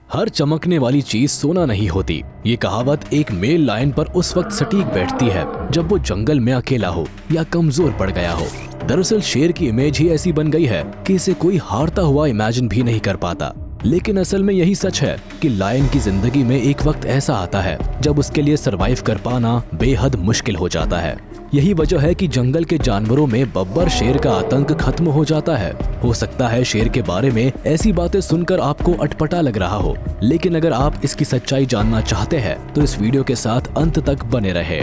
हर चमकने वाली चीज सोना नहीं होती। ये कहावत एक मेल लायन पर उस वक्त सटीक बैठती है जब वो जंगल में अकेला हो या कमजोर पड़ गया हो। दरअसल शेर की इमेज ही ऐसी बन गई है कि इसे कोई हारता हुआ इमेजिन भी नहीं कर पाता। लेकिन असल में यही सच है कि लायन की जिंदगी में एक वक्त ऐसा आता है जब उसके लिए सरवाइव कर पाना बेहद मुश्किल हो जाता है। यही वजह है कि जंगल के जानवरों में बब्बर शेर का आतंक खत्म हो जाता है। हो सकता है शेर के बारे में ऐसी बातें सुनकर आपको अटपटा लग रहा हो, लेकिन अगर आप इसकी सच्चाई जानना चाहते हैं तो इस वीडियो के साथ अंत तक बने रहे।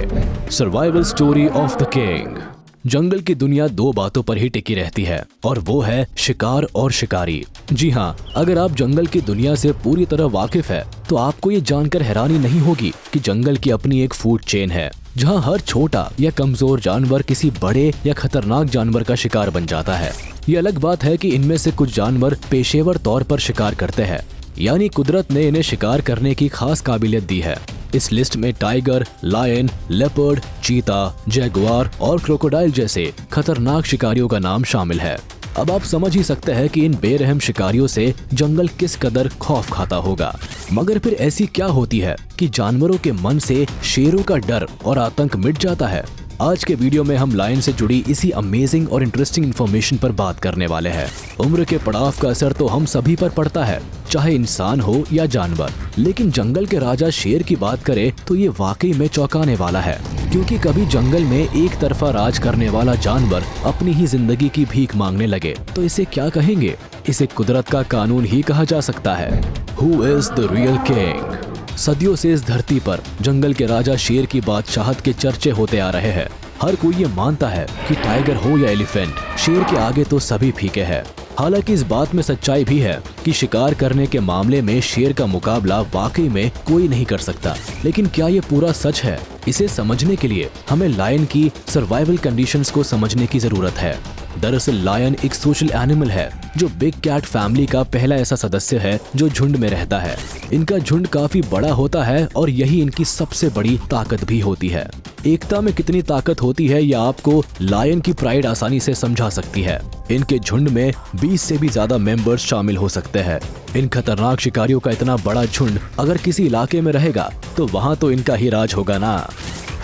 Survival story of the king. जंगल की दुनिया दो बातों पर ही टिकी रहती है और वो है शिकार और शिकारी। जी हाँ, अगर आप जंगल की दुनिया से पूरी तरह वाकिफ है तो आपको ये जानकर हैरानी नहीं होगी कि जंगल की अपनी एक फूड चेन है जहाँ हर छोटा या कमजोर जानवर किसी बड़े या खतरनाक जानवर का शिकार बन जाता है। ये अलग बात है कि इनमें से कुछ जानवर पेशेवर तौर पर शिकार करते हैं, यानी कुदरत ने इन्हें शिकार करने की खास काबिलियत दी है। इस लिस्ट में टाइगर, लायन, लेपर्ड, चीता, जैगुआर और क्रोकोडाइल जैसे खतरनाक शिकारियों का नाम शामिल है। अब आप समझ ही सकते हैं कि इन बेरहम शिकारियों से जंगल किस कदर खौफ खाता होगा। मगर फिर ऐसी क्या होती है कि जानवरों के मन से शेरों का डर और आतंक मिट जाता है? आज के वीडियो में हम लायन से जुड़ी इसी अमेजिंग और इंटरेस्टिंग इन्फॉर्मेशन पर बात करने वाले हैं। उम्र के पड़ाव का असर तो हम सभी पर पड़ता है, चाहे इंसान हो या जानवर। लेकिन जंगल के राजा शेर की बात करें तो ये वाकई में चौंकाने वाला है, क्योंकि कभी जंगल में एक तरफा राज करने वाला जानवर अपनी ही जिंदगी की भीख मांगने लगे तो इसे क्या कहेंगे? इसे कुदरत का कानून ही कहा जा सकता है। Who is the real king? सदियों से इस धरती पर जंगल के राजा शेर की बादशाहत के चर्चे होते आ रहे हैं। हर कोई ये मानता है कि टाइगर हो या एलिफेंट, शेर के आगे तो सभी फीके हैं। हालांकि इस बात में सच्चाई भी है कि शिकार करने के मामले में शेर का मुकाबला वाकई में कोई नहीं कर सकता। लेकिन क्या ये पूरा सच है? इसे समझने के लिए हमें लायन की सर्वाइवल कंडीशंस को समझने की जरूरत है। दरअसल लायन एक सोशल एनिमल है जो बिग कैट फैमिली का पहला ऐसा सदस्य है जो झुंड में रहता है। इनका झुंड काफी बड़ा होता है और यही इनकी सबसे बड़ी ताकत भी होती है। एकता में कितनी ताकत होती है यह आपको लायन की प्राइड आसानी से समझा सकती है। इनके झुंड में 20 से भी ज्यादा मेंबर्स शामिल हो सकते हैं। इन खतरनाक शिकारियों का इतना बड़ा झुंड अगर किसी इलाके में रहेगा तो वहाँ तो इनका ही राज होगा ना।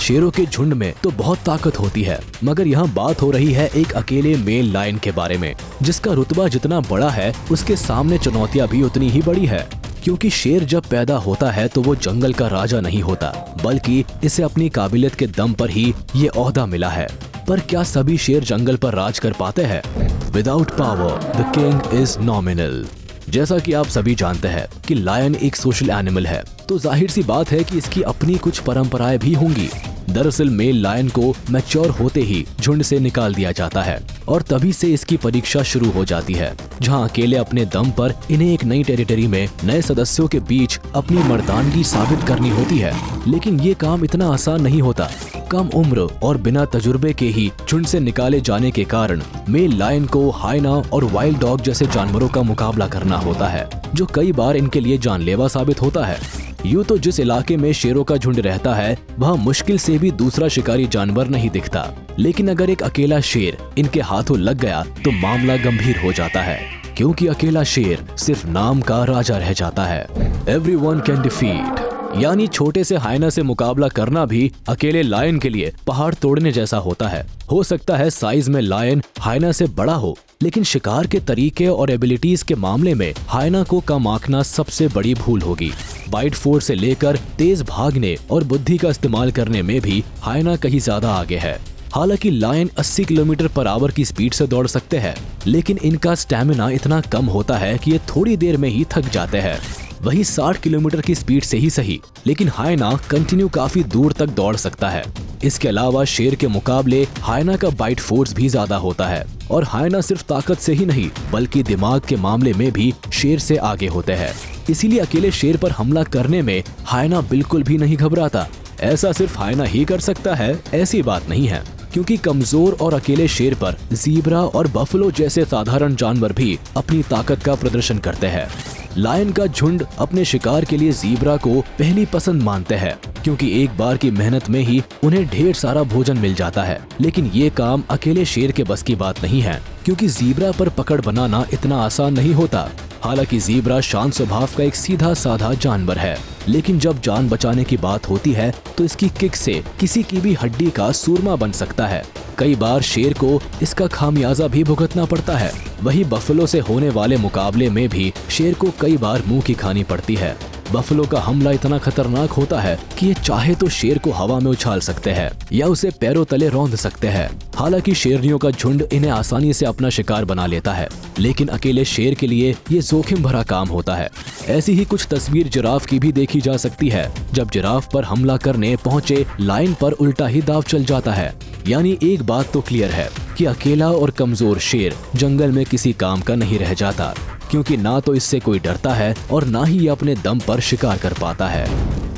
शेरों के झुंड में तो बहुत ताकत होती है, मगर यहाँ बात हो रही है एक अकेले मेल लायन के बारे में, जिसका रुतबा जितना बड़ा है उसके सामने चुनौतियाँ भी उतनी ही बड़ी है। क्योंकि शेर जब पैदा होता है तो वो जंगल का राजा नहीं होता, बल्कि इसे अपनी काबिलियत के दम पर ही ये ओहदा मिला है। पर क्या सभी शेर जंगल पर राज कर पाते हैं? Without power the king is nominal. जैसा कि आप सभी जानते हैं कि लायन एक सोशल एनिमल है, तो जाहिर सी बात है कि इसकी अपनी कुछ परंपराएं भी होंगी। दरअसल मेल लायन को मैच्योर होते ही झुंड से निकाल दिया जाता है और तभी से इसकी परीक्षा शुरू हो जाती है, जहां अकेले अपने दम पर इन्हें एक नई टेरिटरी में नए सदस्यों के बीच अपनी मर्दानगी साबित करनी होती है। लेकिन ये काम इतना आसान नहीं होता। कम उम्र और बिना तजुर्बे के ही झुंड से निकाले जाने के कारण मेल लायन को हाइना और वाइल्ड डॉग जैसे जानवरों का मुकाबला करना होता है, जो कई बार इनके लिए जानलेवा साबित होता है। यूँ तो जिस इलाके में शेरों का झुंड रहता है वहाँ मुश्किल से भी दूसरा शिकारी जानवर नहीं दिखता, लेकिन अगर एक अकेला शेर इनके हाथों लग गया तो मामला गंभीर हो जाता है, क्योंकि अकेला शेर सिर्फ नाम का राजा रह जाता है। एवरीवन कैन डिफीट, यानी छोटे से हाइना से मुकाबला करना भी अकेले लायन के लिए पहाड़ तोड़ने जैसा होता है। हो सकता है साइज में लायन हाइना से बड़ा हो, लेकिन शिकार के तरीके और एबिलिटीज के मामले में हाइना को कम आंकना सबसे बड़ी भूल होगी। बाइट फोर्स से लेकर तेज भागने और बुद्धि का इस्तेमाल करने में भी हाइना कहीं ज्यादा आगे है। हालांकि लायन 80 किलोमीटर पर आवर की स्पीड से दौड़ सकते हैं, लेकिन इनका स्टैमिना इतना कम होता है कि ये थोड़ी देर में ही थक जाते हैं। वही 60 किलोमीटर की स्पीड से ही सही, लेकिन हाइना कंटिन्यू काफी दूर तक दौड़ सकता है। इसके अलावा शेर के मुकाबले हाइना का बाइट फोर्स भी ज्यादा होता है और हाइना सिर्फ ताकत से ही नहीं बल्कि दिमाग के मामले में भी शेर से आगे होते हैं। इसीलिए अकेले शेर पर हमला करने में हाइना बिल्कुल भी नहीं घबराता। ऐसा सिर्फ हाइना ही कर सकता है ऐसी बात नहीं है, क्योंकि कमजोर और अकेले शेर पर ज़ीब्रा और बफलो जैसे साधारण जानवर भी अपनी ताकत का प्रदर्शन करते हैं। लायन का झुंड अपने शिकार के लिए ज़ीब्रा को पहली पसंद मानते हैं, क्योंकि एक बार की मेहनत में ही उन्हें ढेर सारा भोजन मिल जाता है। लेकिन ये काम अकेले शेर के बस की बात नहीं है। क्योंकि ज़ीब्रा पर पकड़ बनाना इतना आसान नहीं होता। हालांकि ज़ीब्रा शांत स्वभाव का एक सीधा साधा जानवर है, लेकिन जब जान बचाने की बात होती है तो इसकी किक से किसी की भी हड्डी का सूरमा बन सकता है। कई बार शेर को इसका खामियाजा भी भुगतना पड़ता है। वही बफलो से होने वाले मुकाबले में भी शेर को कई बार मुंह की खानी पड़ती है। बफलो का हमला इतना खतरनाक होता है कि ये चाहे तो शेर को हवा में उछाल सकते हैं या उसे पैरों तले रौंद सकते हैं। हालांकि शेरनियों का झुंड इन्हें आसानी से अपना शिकार बना लेता है, लेकिन अकेले शेर के लिए ये जोखिम भरा काम होता है। ऐसी ही कुछ तस्वीर जिराफ की भी देखी जा सकती है, जब जिराफ पर हमला करने पहुंचे लायन पर उल्टा ही दाव चल जाता है। यानी एक बात तो क्लियर है कि अकेला और कमजोर शेर जंगल में किसी काम का नहीं रह जाता, क्योंकि ना तो इससे कोई डरता है और ना ही ये अपने दम पर शिकार कर पाता है।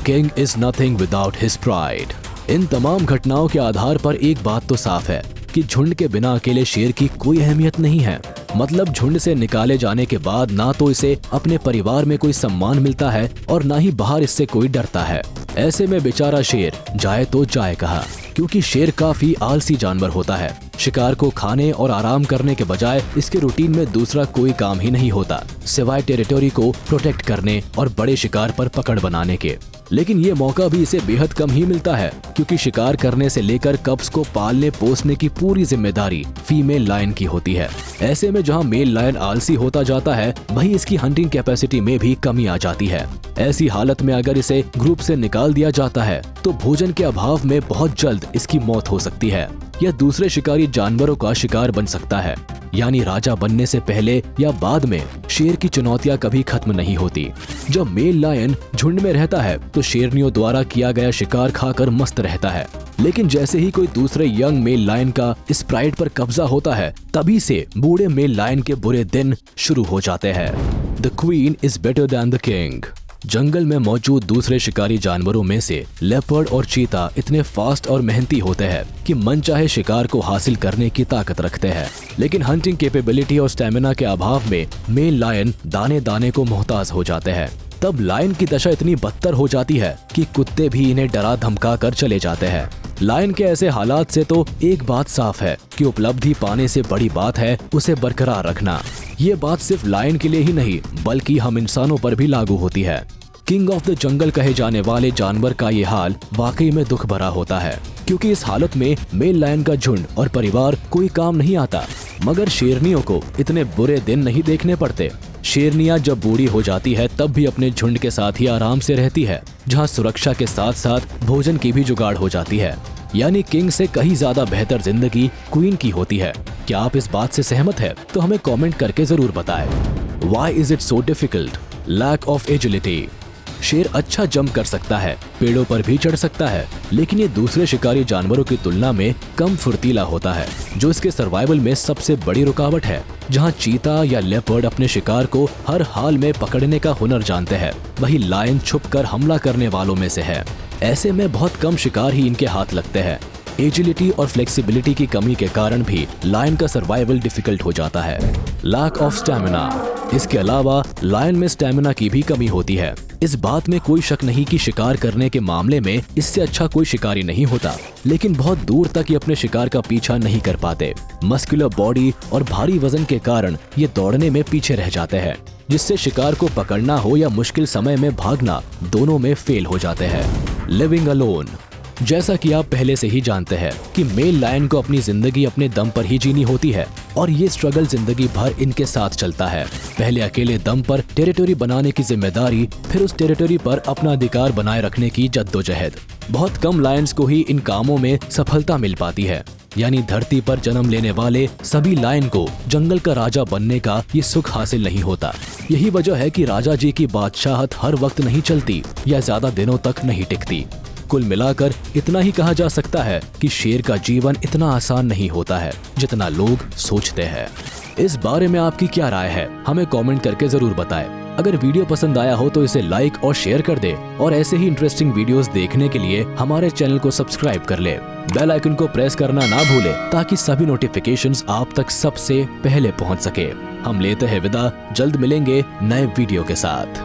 King is nothing without his pride. इन तमाम घटनाओं के आधार पर एक बात तो साफ है कि झुंड के बिना अकेले शेर की कोई अहमियत नहीं है। मतलब झुंड से निकाले जाने के बाद ना तो इसे अपने परिवार में कोई सम्मान मिलता है और ना ही बाहर इससे कोई डरता है। ऐसे में बेचारा शेर जाए तो जाए कहाँ, क्योंकि शेर काफी आलसी जानवर होता है। शिकार को खाने और आराम करने के बजाय इसके रूटीन में दूसरा कोई काम ही नहीं होता, सिवाय टेरिटोरी को प्रोटेक्ट करने और बड़े शिकार पर पकड़ बनाने के। लेकिन ये मौका भी इसे बेहद कम ही मिलता है, क्योंकि शिकार करने से लेकर कब्स को पालने पोसने की पूरी जिम्मेदारी फीमेल लायन की होती है। ऐसे में जहां मेल लायन आलसी होता जाता है, वहीं इसकी हंटिंग कैपेसिटी में भी कमी आ जाती है। ऐसी हालत में अगर इसे ग्रुप से निकाल दिया जाता है तो भोजन के अभाव में बहुत जल्द इसकी मौत हो सकती है या दूसरे शिकारी जानवरों का शिकार बन सकता है। यानी राजा बनने से पहले या बाद में शेर की चुनौतियां कभी खत्म नहीं होती। जब मेल लायन झुंड में रहता है तो शेरनियों द्वारा किया गया शिकार खाकर मस्त रहता है, लेकिन जैसे ही कोई दूसरे यंग मेल लायन का इस प्राइड पर कब्जा होता है, तभी से बूढ़े मेल लायन के बुरे दिन शुरू हो जाते हैं। The queen is better than the king. जंगल में मौजूद दूसरे शिकारी जानवरों में से लेपर्ड और चीता इतने फास्ट और मेहनती होते हैं कि मनचाहे शिकार को हासिल करने की ताकत रखते हैं, लेकिन हंटिंग कैपेबिलिटी और स्टेमिना के अभाव में मेल लायन दाने दाने को मोहताज हो जाते हैं। तब लायन की दशा इतनी बदतर हो जाती है कि कुत्ते भी इन्हें डरा धमका कर चले जाते हैं। लायन के ऐसे हालात से तो एक बात साफ है कि उपलब्धि पाने से बड़ी बात है उसे बरकरार रखना। ये बात सिर्फ लायन के लिए ही नहीं बल्कि हम इंसानों पर भी लागू होती है। किंग ऑफ द जंगल कहे जाने वाले जानवर का ये हाल वाकई में दुख भरा होता है, क्योंकि इस हालत में मेल लायन का झुंड और परिवार कोई काम नहीं आता। मगर शेरनियों को इतने बुरे दिन नहीं देखने पड़ते। शेरनियां जब बूढ़ी हो जाती है तब भी अपने झुंड के साथ ही आराम से रहती है, जहां सुरक्षा के साथ साथ भोजन की भी जुगाड़ हो जाती है। यानी किंग से कहीं ज्यादा बेहतर जिंदगी क्वीन की होती है। क्या आप इस बात से सहमत है? तो हमें कमेंट करके जरूर बताएं। Why is it so difficult? Lack of agility। शेर अच्छा जंप कर सकता है, पेड़ों पर भी चढ़ सकता है, लेकिन ये दूसरे शिकारी जानवरों की तुलना में कम फुर्तीला होता है, जो इसके सर्वाइवल में सबसे बड़ी रुकावट है। जहां चीता या लेपर्ड अपने शिकार को हर हाल में पकड़ने का हुनर जानते हैं, वही लायन छुपकर हमला करने वालों में से है। ऐसे में बहुत कम शिकार ही इनके हाथ लगते हैं। एजिलिटी और फ्लेक्सिबिलिटी की कमी के कारण भी लायन का सर्वाइवल डिफिकल्ट हो जाता है। Lack of stamina. इसके अलावा लायन में स्टैमिना की भी कमी होती है। इस बात में कोई शक नहीं कि शिकार करने के मामले में इससे अच्छा कोई शिकारी नहीं होता, लेकिन बहुत दूर तक ये अपने शिकार का पीछा नहीं कर पाते। मस्कुलर बॉडी और भारी वजन के कारण ये दौड़ने में पीछे रह जाते हैं, जिससे शिकार को पकड़ना हो या मुश्किल समय में भागना, दोनों में फेल हो जाते हैं। Living alone. जैसा कि आप पहले से ही जानते हैं कि मेल लायन को अपनी जिंदगी अपने दम पर ही जीनी होती है और ये स्ट्रगल जिंदगी भर इनके साथ चलता है। पहले अकेले दम पर टेरिटोरी बनाने की जिम्मेदारी, फिर उस टेरिटोरी पर अपना अधिकार बनाए रखने की जद्दोजहद। बहुत कम लायंस को ही इन कामों में सफलता मिल पाती है। यानी धरती पर जन्म लेने वाले सभी लायन को जंगल का राजा बनने का ये सुख हासिल नहीं होता। यही वजह है कि राजा जी की बादशाहत हर वक्त नहीं चलती या ज्यादा दिनों तक नहीं टिकती। कुल मिलाकर इतना ही कहा जा सकता है कि शेर का जीवन इतना आसान नहीं होता है जितना लोग सोचते हैं। इस बारे में आपकी क्या राय है? हमें कमेंट करके जरूर बताएं। अगर वीडियो पसंद आया हो तो इसे लाइक और शेयर कर दे और ऐसे ही इंटरेस्टिंग वीडियोस देखने के लिए हमारे चैनल को सब्सक्राइब कर ले। बेल आइकन को प्रेस करना ना भूले ताकि सभी नोटिफिकेशंस आप तक सबसे पहले पहुंच सके। हम लेते हैं विदा, जल्द मिलेंगे नए वीडियो के साथ।